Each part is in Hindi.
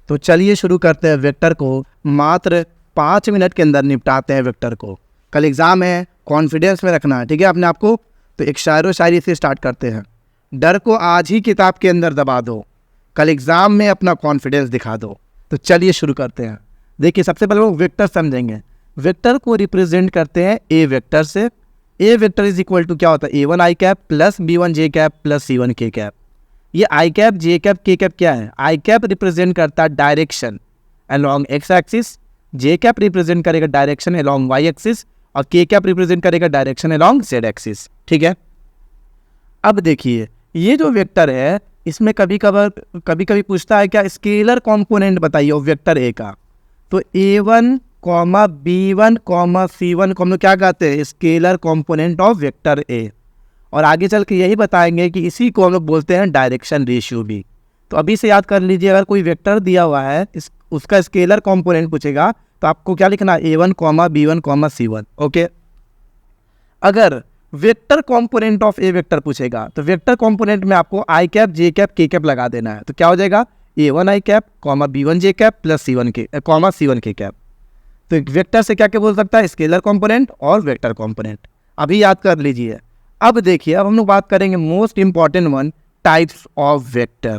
तो चलिए शुरू करते हैं। वेक्टर को मात्र 5 मिनट के अंदर निपटाते हैं। वेक्टर को कल एग्ज़ाम है, कॉन्फिडेंस में रखना है, ठीक है अपने आप को। तो एक शायरो शायरी से स्टार्ट करते हैं। डर को आज ही किताब के अंदर दबा दो, कल एग्ज़ाम में अपना कॉन्फिडेंस दिखा दो। तो चलिए शुरू करते हैं। देखिए सबसे पहले लोग वेक्टर समझेंगे। वेक्टर को रिप्रेजेंट करते हैं ए वेक्टर से। ए वेक्टर इज इक्वल टू क्या होता है, A1 i cap plus B1 j cap plus C1 k cap. ये आई cap j cap k cap क्या है? आई कैप रिप्रेजेंट करता है डायरेक्शन अलॉन्ग एक्स एक्सिस, जे कैप रिप्रेजेंट करेगा डायरेक्शन अलॉन्ग वाई एक्सिस और के कैप रिप्रेजेंट करेगा डायरेक्शन अलॉन्ग जेड एक्सिस, ठीक है। अब देखिए ये जो वेक्टर है इसमें कभी कभी पूछता है क्या स्केलर कंपोनेंट बताइए वेक्टर ए का। तो A1 B1 C1 को हम लोग क्या कहते हैं, scalar component of vector A. और आगे चल के यही बताएंगे कि इसी को हम लोग बोलते हैं डायरेक्शन रेशियो भी। तो अभी से याद कर लीजिए, अगर कोई वेक्टर दिया हुआ है उसका स्केलर कंपोनेंट पूछेगा तो आपको क्या लिखना है, A1 B1 C1, ओके। अगर vector component of a vector पूछेगा तो वेक्टर कंपोनेंट में आपको i cap j cap k cap लगा देना है। तो क्या हो जाएगा, A1 i cap B1 j cap plus C1 k cap. तो एक वेक्टर से क्या क्या बोल सकता है, स्केलर कंपोनेंट और वेक्टर कंपोनेंट। अभी याद कर लीजिए। अब देखिए अब हम लोग बात करेंगे most important one, types of vector.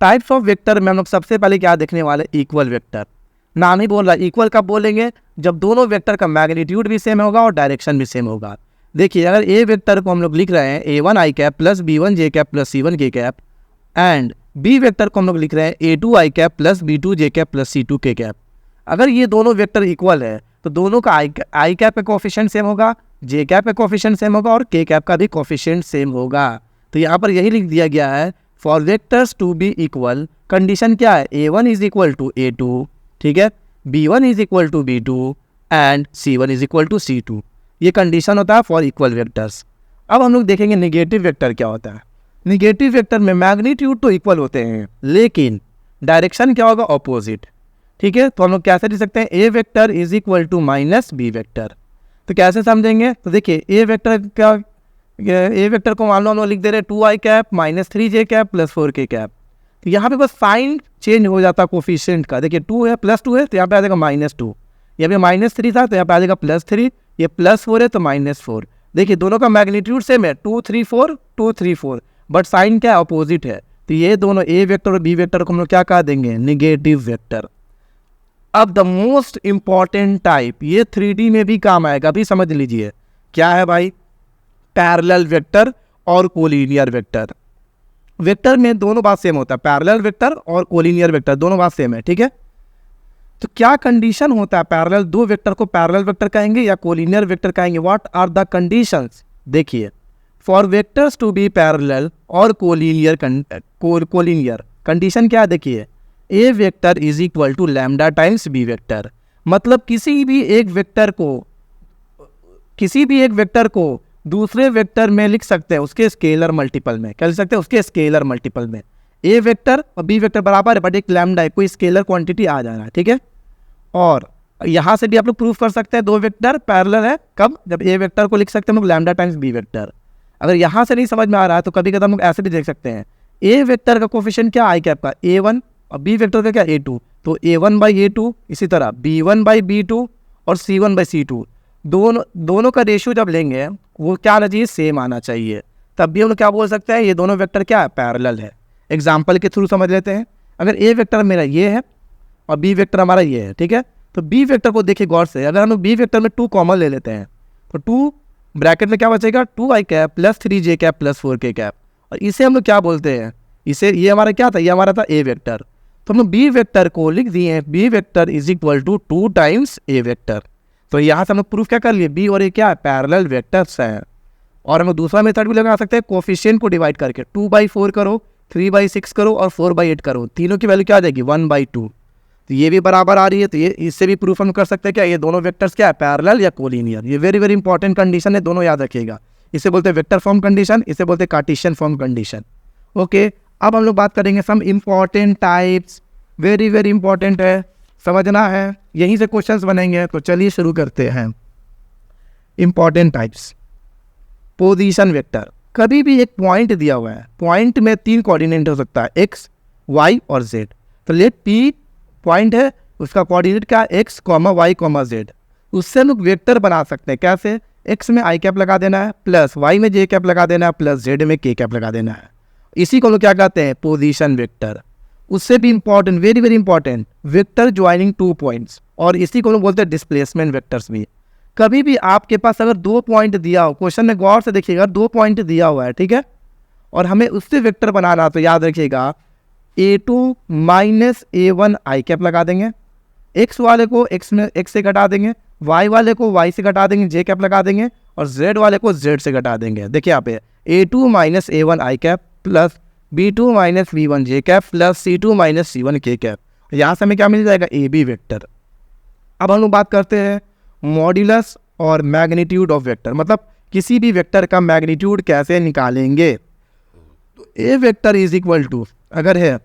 Types of vector में हम लोग सबसे पहले क्या देखने वाले, इक्वल वेक्टर। नाम ही बोल रहा है इक्वल कब बोलेंगे, जब दोनों वेक्टर का मैग्नीट्यूड भी सेम होगा और डायरेक्शन भी सेम होगा। देखिए अगर ए वेक्टर को हम लोग लिख रहे हैं A1 i cap plus B1 j cap plus C1 k cap and b vector को हम लोग लिख रहे हैं A2 i cap plus B2 j cap plus C2 k cap. अगर ये दोनों वेक्टर इक्वल है तो दोनों का आई कैप का कोफिशिएंट सेम होगा, जे कैप का कोफिशिएंट सेम होगा और के कैप का भी कोफिशिएंट सेम होगा। तो यहाँ पर यही लिख दिया गया है, for vectors to be equal condition क्या है, A1 is equal to A2, ठीक है, B1 is equal to B2 and C1 is equal to C2। ये कंडीशन होता है फॉर इक्वल वेक्टर्स। अब हम लोग देखेंगे निगेटिव वेक्टर क्या होता है। निगेटिव वेक्टर में मैग्नीट्यूड तो इक्वल होते हैं लेकिन डायरेक्शन क्या होगा, ऑपोजिट, ठीक है। तो हम लोग कैसे लिख सकते हैं, a vector is equal to minus b vector. तो कैसे समझेंगे, तो देखिए ए वेक्टर को मान लो हम लोग लिख दे रहे हैं 2 i cap minus 3 j cap plus 4 k cap. तो यहाँ पे बस साइन चेंज हो जाता है कोफिशिएंट का। देखिए 2 है प्लस 2 है तो यहाँ पे आ जाएगा -2, यहाँ पे -3 था तो यहाँ पे आ जाएगा +3, ये +4 है तो -4। देखिए दोनों का मैग्नीट्यूड सेम है 2 3 4 2 3 4, बट साइन क्या अपोजिट है। तो ये दोनों ए वेक्टर और बी वेक्टर को हम लोग क्या कह देंगे, निगेटिव वेक्टर। अब द मोस्ट इंपॉर्टेंट टाइप, ये 3D में भी काम आएगा, अभी समझ लीजिए क्या है भाई, पैरेलल वेक्टर और कोलिनियर वेक्टर। वेक्टर में दोनों बात सेम होता है, पैरेलल वेक्टर और कोलिनियर वेक्टर दोनों बात सेम है, ठीक है। तो क्या कंडीशन होता है, पैरेलल दो वेक्टर को पैरेलल वेक्टर कहेंगे या कोलिनियर वेक्टर कहेंगे, व्हाट आर द कंडीशंस। देखिए for vectors to be parallel और कोलिनियर कंडीशन क्या है, देखिए a vector is equal to lambda times b vector. मतलब किसी भी एक वेक्टर को दूसरे वेक्टर में लिख सकते हैं उसके स्केलर मल्टीपल में, क्या लिख सकते हैं, उसके स्केलर मल्टीपल में। ए वेक्टर और बी वेक्टर बराबर है बट एक लैम्डा है, कोई स्केलर क्वांटिटी आ जा रहा है, ठीक है। और यहाँ से भी आप लोग प्रूफ कर सकते हैं दो वेक्टर पैरेलल है, कब, जब ए वेक्टर को लिख सकते हैं हम लोग लैम्डा टाइम्स बी वेक्टर। अगर यहाँ से नहीं समझ में आ रहा है तो कभी कभी हम लोग ऐसे भी देख सकते हैं, ए वेक्टर का कोफिशिएंट क्या आई कैप का A1 और बी वेक्टर का क्या A2, तो A1 बाई A2, इसी तरह B1 बाई B2 और C1 बाई C2, दोनों का रेशियो जब लेंगे वो क्या आना चाहिए, सेम आना चाहिए। तब भी हम लोग क्या बोल सकते हैं, ये दोनों वेक्टर क्या है, पैरेलल है। एग्जाम्पल के थ्रू समझ लेते हैं। अगर ए वेक्टर मेरा ये है और बी वेक्टर हमारा ये है, ठीक है, तो बी वेक्टर को देखिए गौर से, अगर हम लोग बी वेक्टर में 2 कॉमन ले लेते हैं तो 2 ब्रैकेट में क्या बचेगा, 2 i cap plus 3 j cap plus 4 k cap. और इसे हम लोग क्या बोलते हैं, इसे, ये हमारा क्या था, ये हमारा था ए वेक्टर। तो हम लोग बी वेक्टर को लिख दिए हैं b vector is equal to 2 times a vector. तो यहाँ से हम लोग प्रूफ क्या कर लिए, बी और ए क्या है, पैरेलल वेक्टर्स हैं। और हम लोग दूसरा मेथड भी लगा सकते हैं, कोफिशिएंट को डिवाइड करके 2/4 करो, 3/6 करो और 4/8 करो, तीनों की वैल्यू क्या आ जाएगी, 1/2। तो ये भी बराबर आ रही है, तो ये इससे भी प्रूफ हम कर सकते हैं क्या, ये दोनों वेक्टर्स क्या है, पैरेलल या कोलिनियर। ये वेरी वेरी इंपॉर्टेंट कंडीशन है, दोनों याद रखिएगा। इसे बोलते हैं वेक्टर फॉर्म कंडीशन, इसे बोलते हैं कार्टेशियन फॉर्म कंडीशन, ओके। अब हम लोग बात करेंगे some important types, very very important है, समझना है, यहीं से क्वेश्चंस बनेंगे। तो चलिए शुरू करते हैं। Important types, position vector. कभी भी एक पॉइंट दिया हुआ है, पॉइंट में 3 कोऑर्डिनेट हो सकता है, x, y और z। तो लेट P पॉइंट है, उसका कोऑर्डिनेट क्या x comma y comma z, उससे हम लोग वेक्टर बना सकते हैं। कैसे? एक्स में आई कैप लगा देना है, प्लस वाई में जे कैप लगा देना है, प्लस जेड में के कैप लगा देना है। इसी को हम लोग क्या कहते हैं? Position vector. उससे भी important, very very important, vector joining 2 points, और इसी को हम लोग बोलते हैं डिस्प्लेसमेंट वेक्टर्स भी। कभी भी आपके पास अगर 2 पॉइंट दिया हो, क्वेश्चन में गौर से देखिएगा, 2 पॉइंट दिया हुआ है, ठीक है, और हमें उससे वेक्टर बनाना, तो याद रखिएगा a2 minus a1 i cap लगा देंगे, एक्स वाले को एक्स से घटा देंगे, वाई वाले को वाई से घटा देंगे, जे कैप लगा देंगे, और जेड वाले को जेड से घटा देंगे। देखिए यहाँ पे a2 minus a1 i cap plus b2 minus b1 j cap plus c2 minus c1 k cap. यहाँ से हमें क्या मिल जाएगा? A b vector. अब हम लोग बात करते हैं मॉड्यूलस और मैग्नीट्यूड ऑफ वेक्टर, मतलब किसी भी वेक्टर का मैग्नीट्यूड कैसे निकालेंगे। तो ए वेक्टर इज इक्वल टू, अगर है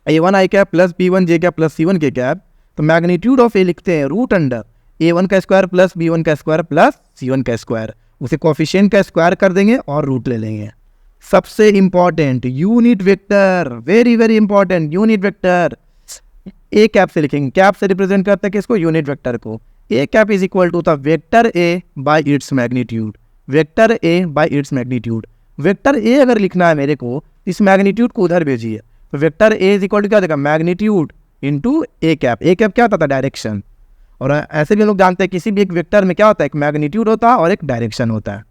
a1 i cap plus b1 j cap plus c1 k cap, तो मैग्नीट्यूड ऑफ ए लिखते हैं रूट अंडर a1 का स्क्वायर प्लस b1 का स्क्वायर प्लस c1 का स्क्वायर, उसे कोफिशिएंट का स्क्वायर कर देंगे और रूट ले लेंगे। सबसे important unit vector, very very important, unit vector A cap से लिखेंगे, कैप से रिप्रेजेंट करते हैं किसको? यूनिट वेक्टर को। A cap is equal to था vector A bye its magnitude, vector A bye its magnitude. Vector A अगर लिखना है मेरे को, इस मैग्नीट्यूड को उधर भेजिए, तो vector a is equal to क्या देगा? Magnitude into a cap. A cap क्या होता था? डायरेक्शन। और ऐसे भी लोग जानते हैं किसी भी एक वेक्टर में क्या होता है? एक मैग्नीट्यूड होता है और एक डायरेक्शन होता है।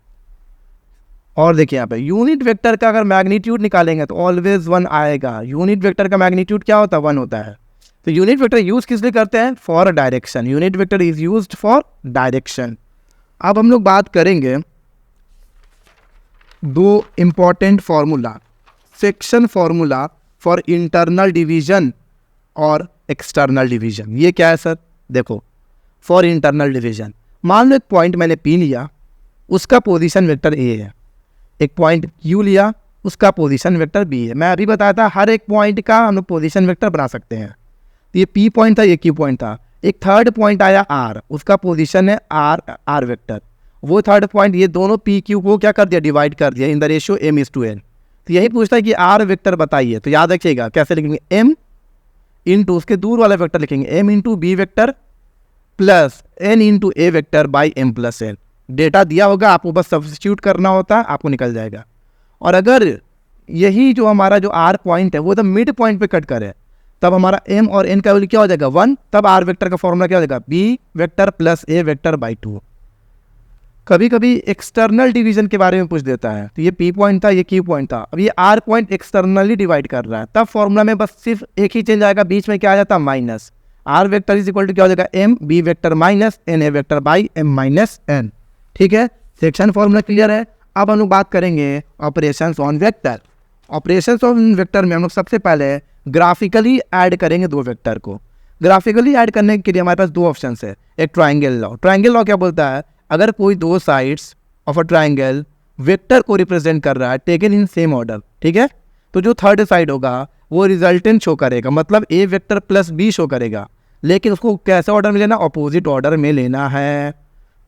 और देखिए यहाँ पे यूनिट वेक्टर का अगर मैग्नीट्यूड निकालेंगे तो ऑलवेज 1 आएगा। यूनिट वेक्टर का मैग्नीट्यूड क्या होता है? 1 होता है। तो यूनिट वेक्टर यूज किस लिए करते हैं? For direction. Unit vector is used for direction. अब हम लोग बात करेंगे 2 important formula, section formula for internal division और एक्सटर्नल डिवीजन। ये क्या है सर? देखो, फॉर इंटरनल डिवीजन, मान लो एक पॉइंट मैंने P लिया, उसका पोजीशन वेक्टर A है, एक पॉइंट Q लिया, उसका पोजीशन वेक्टर B है। मैं अभी बताया था हर एक पॉइंट का हम लोग पोजीशन वेक्टर बना सकते हैं। तो ये P पॉइंट था, ये Q पॉइंट था। एक थर्ड पॉइंट आया R, उसका पोजीशन है R वेक्टर। वो थर्ड पॉइंट, ये दोनों P Q को क्या कर दिया? डिवाइड कर दिया इन द रेशियो m:n। तो यही पूछता है कि R वेक्टर बताइए, तो याद रखिएगा कैसे लिखेंगे? m इंटू उसके दूर वाला वेक्टर लिखेंगे m into B vector plus n into A vector by m plus n। Data दिया होगा, आपको बस सब्स्टिट्यूट करना होता है, आपको निकल जाएगा। और अगर यही जो हमारा जो R पॉइंट है वो तो मिड पॉइंट पे कट करे, तब हमारा m और n का वैल्यू क्या हो जाएगा? 1। तब R वेक्टर का फॉर्मूला क्या हो जाएगा? B vector plus A vector by 2। कभी कभी एक्सटर्नल डिवीजन के बारे में पूछ देता है, तो ये P पॉइंट था, ये Q पॉइंट था, अब ये R पॉइंट एक्सटर्नली डिवाइड कर रहा है, तब फॉर्मूला में बस सिर्फ एक ही चेंज आएगा, बीच में क्या आ जाता है? Minus. R vector is equal to क्या हो जाएगा? M B vector minus N A vector by M minus N। ठीक है, सेक्शन फॉर्मूला क्लियर है। अब हम लोग बात करेंगे operations on vector. Operations on vector में हम लोग सबसे पहले ग्राफिकली ऐड करेंगे 2 वेक्टर को। ग्राफिकली ऐड करने के लिए हमारे पास 2 ऑप्शन है। एक ट्राइंगल लॉ। ट्राइंगल लॉ क्या बोलता है? अगर कोई 2 sides of a triangle vector को रिप्रेजेंट कर रहा है टेकन इन सेम ऑर्डर, ठीक है, तो जो थर्ड साइड होगा वो रिजल्टेंट शो करेगा, मतलब ए वेक्टर प्लस बी शो करेगा, लेकिन उसको कैसे ऑर्डर में लेना? ऑपोजिट ऑर्डर में लेना है।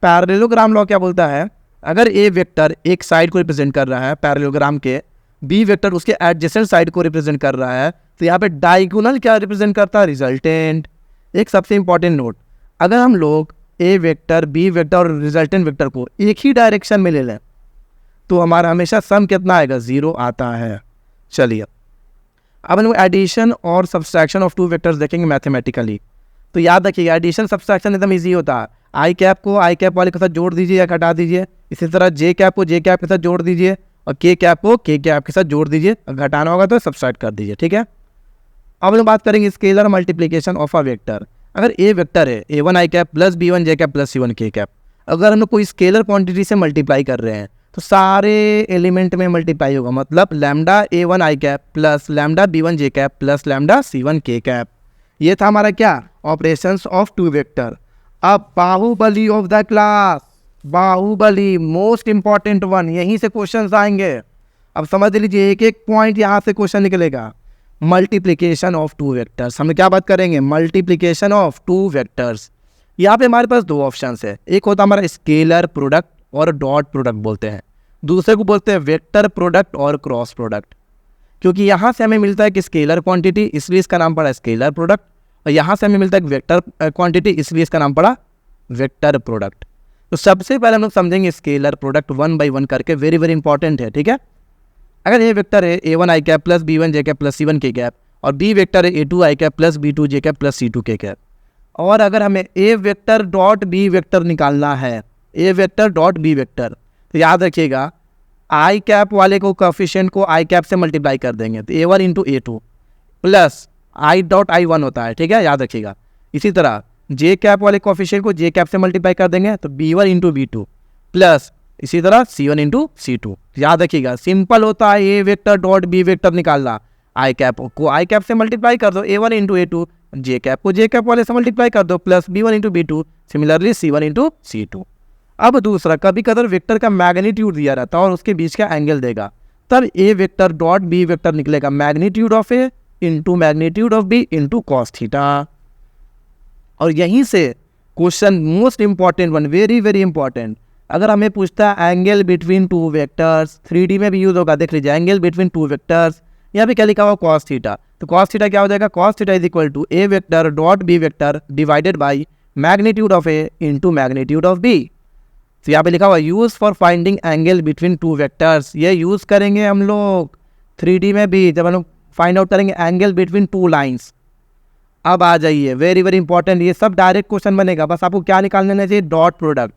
पैरेललोग्राम लॉ क्या बोलता है? अगर ए वेक्टर एक साइड को रिप्रेजेंट कर रहा है पैरेललोग्राम के, बी वेक्टर उसके एडजेसेंट साइड को रिप्रेजेंट कर रहा है, तो यहाँ पे डायगोनल क्या रिप्रेजेंट करता है? रिजल्टेंट। एक सबसे इंपॉर्टेंट नोट, अगर हम लोग ए वेक्टर, बी वेक्टर और रिजल्टेंट वेक्टर को एक ही डायरेक्शन में ले लें तो हमारा हमेशा सम कितना आएगा? 0 आता है। चलिए अब हम लोग एडिशन और सब्सट्रैक्शन ऑफ 2 वेक्टर्स देखेंगे मैथमेटिकली। तो याद रखिएगा एडिशन सब्सट्रैक्शन एकदम ईजी होता है। आई कैप को आई कैप वाले के साथ जोड़ दीजिए या घटा दीजिए, इसी तरह जे कैप को जे कैप के साथ जोड़ दीजिए और के कैप को के कैप के साथ जोड़ दीजिए, घटाना होगा तो सब्सट्रैक्ट कर दीजिए। ठीक है, अब हम बात करेंगे scalar multiplication of a vector. अगर ए वेक्टर है A1 i cap plus B1 j cap plus C1 k cap, अगर हम लोग कोई स्केलर क्वांटिटी से मल्टीप्लाई कर रहे हैं तो सारे एलिमेंट में मल्टीप्लाई होगा, मतलब lambda A1 i cap plus lambda B1 j cap plus lambda C1 k cap. ये था हमारा क्या? Operations of 2 vector. अब Baahubali of the class, Baahubali most important one, यहीं से क्वेश्चंस आएंगे। अब समझ लीजिए एक एक पॉइंट यहाँ से क्वेश्चन निकलेगा। मल्टीप्लिकेशन ऑफ 2 वेक्टर्स, हम क्या बात करेंगे? Multiplication of 2 vectors. यहाँ पे हमारे पास 2 ऑप्शंस है, एक होता है हमारा स्केलर प्रोडक्ट और डॉट प्रोडक्ट बोलते हैं, दूसरे को बोलते हैं वेक्टर प्रोडक्ट और क्रॉस प्रोडक्ट। क्योंकि यहाँ से हमें मिलता है कि स्केलर क्वांटिटी, इसलिए इसका नाम पड़ा स्केलर प्रोडक्ट, और यहाँ से हमें मिलता है वेक्टर क्वांटिटी, इसलिए इसका नाम पड़ा वेक्टर प्रोडक्ट। तो सबसे पहले हम लोग समझेंगे स्केलर प्रोडक्ट 1 by 1 करके, वेरी वेरी इंपॉर्टेंट है, ठीक है। अगर ये वेक्टर है a1 i cap plus b1 j cap plus c1 k cap, और b वेक्टर है a2 i cap plus b2 j cap plus c2 k cap, और अगर हमें a vector dot b vector निकालना है, a vector dot b vector, तो याद रखिएगा i कैप वाले को कोफिशिएंट को i कैप से मल्टीप्लाई कर देंगे, तो a1 into a2 plus i dot i1 होता है, ठीक है, याद रखिएगा। इसी तरह j कैप वाले कोफिशिएंट को j कैप से मल्टीप्लाई कर देंगे, तो b1 इंटू b2 प्लस इसी तरह c1 इंटू c2। याद रखिएगा सिंपल होता है a vector dot b vector निकालना, i कैप को i कैप से मल्टीप्लाई कर दो, a1 into a2, j cap को j कैप वाले से मल्टीप्लाई कर दो, plus b1 into b2, similarly c1 into c2। अब दूसरा, कभी कदर वेक्टर का मैग्नीट्यूड दिया रहता है और उसके बीच का एंगल देगा, तब a vector dot b vector निकलेगा magnitude of a into magnitude of b into cos theta. और यहीं से question most important one, very very important, अगर हमें पूछता है angle between two vectors, 3D में भी यूज होगा, देख लीजिए एंगल बिटवीन टू वेक्टर्स, यहाँ पे क्या लिखा हुआ कॉस थीटा, तो कॉस थीटा क्या हो जाएगा, cos theta is equal to a vector dot b vector divided by magnitude of a into magnitude of b। तो यहाँ पे लिखा हुआ use for finding angle between two vectors, ये यूज करेंगे हम लोग 3D में भी, जब हम लोग फाइंड आउट करेंगे एंगल बिटवीन टू लाइंस। अब आ जाइए, वेरी वेरी इंपॉर्टेंट, ये सब डायरेक्ट क्वेश्चन बनेगा, बस आपको क्या निकालना चाहिए, dot product,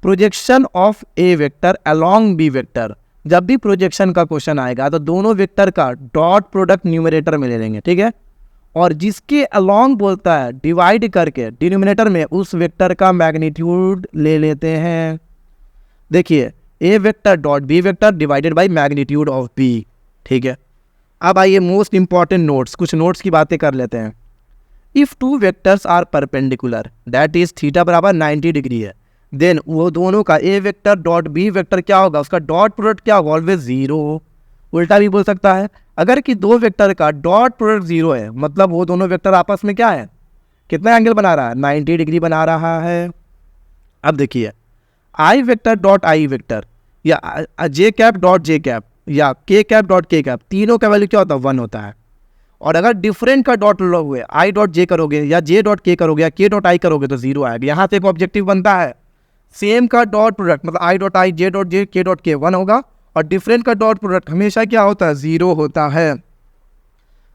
projection of a vector along b vector. जब भी प्रोजेक्शन का क्वेश्चन आएगा तो दोनों वेक्टर का डॉट प्रोडक्ट न्यूमरेटर में ले लेंगे, ठीक है, और जिसके अलॉन्ग बोलता है डिवाइड करके डिनोमिनेटर में उस वेक्टर का मैग्नीट्यूड ले लेते हैं। देखिए a vector dot b vector divided by magnitude of b, ठीक है। अब आइए मोस्ट इंपॉर्टेंट नोट्स, कुछ नोट्स की बातें कर लेते हैं। If two vectors are perpendicular that is theta बराबर 90 डिग्री है, देन वो दोनों का a vector dot b vector क्या होगा, उसका डॉट प्रोडक्ट क्या होगा, ऑलवेज जीरो। उल्टा भी बोल सकता है, अगर कि दो वेक्टर का डॉट प्रोडक्ट जीरो है, मतलब वो दोनों वेक्टर आपस में क्या है, कितना एंगल बना रहा है, 90 डिग्री बना रहा है। अब देखिए आई वेक्टर डॉट आई वेक्टर या जे कैप डॉट जे कैप या के कैप डॉट के कैप, तीनों का वैल्यू क्या होता है, 1 होता है। और अगर डिफरेंट का डॉट हुए आई डॉट जे करोगे या जे डॉट के करोगे या के डॉट आई करोगे तो जीरो आएगा। यहाँ से एक ऑब्जेक्टिव बनता है, सेम का डॉट प्रोडक्ट मतलब I dot I, J dot J, के डॉट के 1 होगा, और डिफरेंट का डॉट प्रोडक्ट हमेशा क्या होता है, जीरो होता है।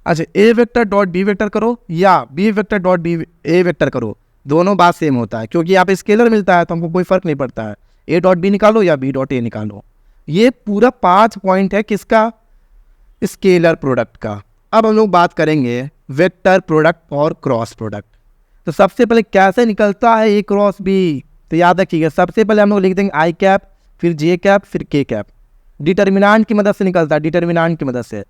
अच्छा ए वेक्टर डॉट बी वेक्टर करो या बी वेक्टर डॉट बी ए वेक्टर करो, दोनों बात सेम होता है, क्योंकि यहाँ पे स्केलर मिलता है तो हमको कोई फर्क नहीं पड़ता है, ए डॉट बी निकालो या बी डॉट ए निकालो। ये पूरा 5 पॉइंट है किसका, स्केलर प्रोडक्ट का। अब हम लोग बात करेंगे वेक्टर प्रोडक्ट और क्रॉस प्रोडक्ट। तो सबसे पहले कैसे निकलता है ए क्रॉस बी, तो याद रखिएगा सबसे पहले हम लोग लिख देंगे आई कैप, फिर जे कैप, फिर के कैप, डिटर्मिनेंट की मदद से निकलता है, डिटर्मिनेंट की मदद से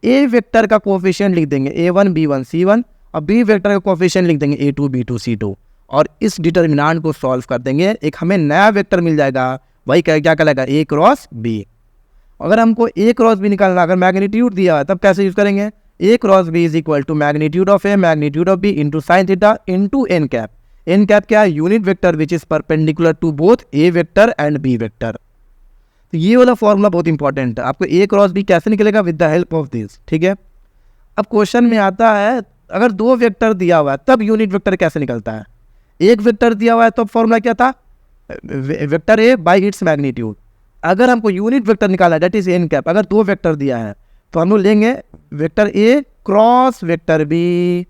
ए वेक्टर का कोफिशिएंट लिख देंगे a1 b1 c1, और बी वेक्टर का कोफिशिएंट लिख देंगे a2 b2 c2, और इस डिटर्मिनेंट को सॉल्व कर देंगे, एक हमें नया वेक्टर मिल जाएगा, वही क्या कहलाएगा, ए क्रॉस बी। अगर हमको ए क्रॉस बी निकालना, अगर मैग्नीट्यूड दिया है तब कैसे यूज करेंगे, a cross b is equal to magnitude of a magnitude of b into sine theta into n cap. N cap क्या है, unit vector which is perpendicular to both a vector and b vector. तो ये वाला फॉर्मूला बहुत इंपॉर्टेंट है, आपको ए क्रॉस बी कैसे निकलेगा, with the help of this, ठीक है। अब क्वेश्चन में आता है अगर दो वेक्टर दिया हुआ है तब यूनिट वेक्टर कैसे निकलता है। एक वेक्टर दिया हुआ है तो फॉर्मूला क्या था, vector A by its magnitude. अगर हमको यूनिट वेक्टर निकालना है दैट इज एन कैप, अगर दो वेक्टर दिया है तो हम लोग लेंगे vector a cross vector b,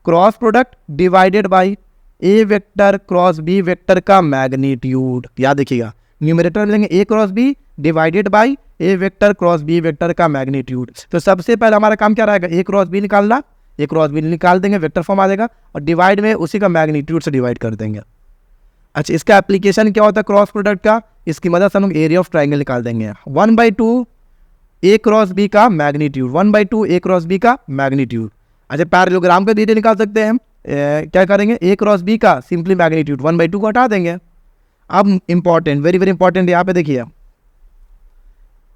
cross product divided by a vector cross b vector का मैग्नीट्यूड। याद रखिएगा न्यूमरेटर में लेंगे a cross b divided by a vector cross b vector का मैग्नीट्यूड। तो सबसे पहले हमारा काम क्या रहेगा, ए क्रॉस बी निकालना, ए क्रॉस बी निकाल देंगे, वेक्टर फॉर्म आ जाएगा, और डिवाइड में उसी का मैग्नीट्यूड से डिवाइड कर देंगे। अच्छा इसका एप्लीकेशन क्या होता है क्रॉस प्रोडक्ट का, इसकी मदद से हम लोग एरिया ऑफ ट्राइंगल निकाल देंगे, 1/2 ए क्रॉस बी का मैग्नीट्यूड, 1/2 ए क्रॉस बी का मैग्नीट्यूड। अच्छा पैरेललोग्राम का दीजिए निकाल सकते हैं हम, क्या करेंगे, ए क्रॉस बी का सिंपली मैग्नीट्यूड 1/2 को हटा देंगे। अब इंपॉर्टेंट, वेरी वेरी इंपॉर्टेंट, यहाँ पे देखिए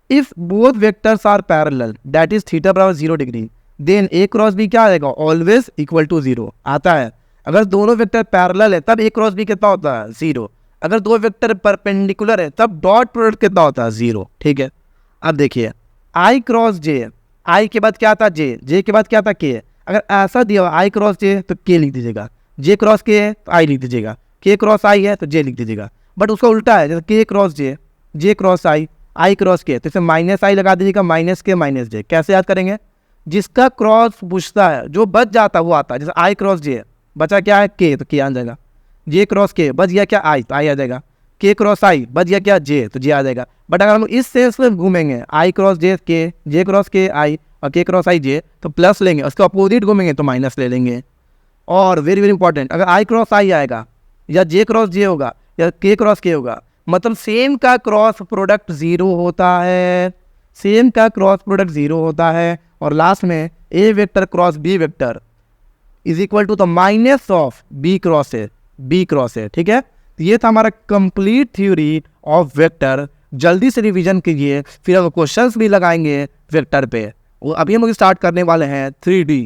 if both vectors are parallel that is theta बराबर 0 degree, then a cross b क्या आएगा, ऑलवेज इक्वल टू 0 आता है। अगर दोनों वेक्टर पैरेलल है तब ए क्रॉस बी कितना होता है, 0। अगर दो वेक्टर परपेंडिकुलर है तब डॉट प्रोडक्ट कितना होता है, 0, ठीक है। अब देखिए आई क्रॉस जे, आई के बाद क्या आता, जे, जे के बाद क्या आता, के। अगर ऐसा दिया हुआ आई क्रॉस जे तो के लिख दीजिएगा, जे क्रॉस के है तो आई लिख दीजिएगा, के क्रॉस आई है तो जे लिख दीजिएगा। बट उसका उल्टा है, जैसे के क्रॉस जे क्रॉस आई क्रॉस के, तो इसे माइनस आई लगा दीजिएगा, माइनस के माइनस जे। कैसे याद करेंगे? जिसका क्रॉस पूछता है जो बच जाता है वो आता है। जैसे आई क्रॉस जे बचा क्या है के, तो के आ जाएगा। जे क्रॉस के बच गया क्या आई, तो आई आ जाएगा। के क्रॉस आई बच गया क्या जे, तो जे आ जाएगा। बट अगर हम इस सेंस में घूमेंगे आई क्रॉस जे के, जे क्रॉस के आई और के क्रॉस आई जे, तो प्लस लेंगे, उसके अपोजिट घूमेंगे तो माइनस ले लेंगे। और वेरी वेरी इंपॉर्टेंट, अगर आई क्रॉस आई आएगा या जे क्रॉस जे होगा या के क्रॉस के होगा, मतलब सेम का क्रॉस प्रोडक्ट जीरो होता है, सेम का क्रॉस प्रोडक्ट जीरो होता है। और लास्ट में a vector cross b vector is equal to the minus of b cross a, ठीक है। तो ये था हमारा कंप्लीट थ्योरी ऑफ वेक्टर। जल्दी से रिवीजन कीजिए, फिर हम क्वेश्चंस भी लगाएंगे वेक्टर पे। वो अभी हम स्टार्ट करने वाले हैं 3D।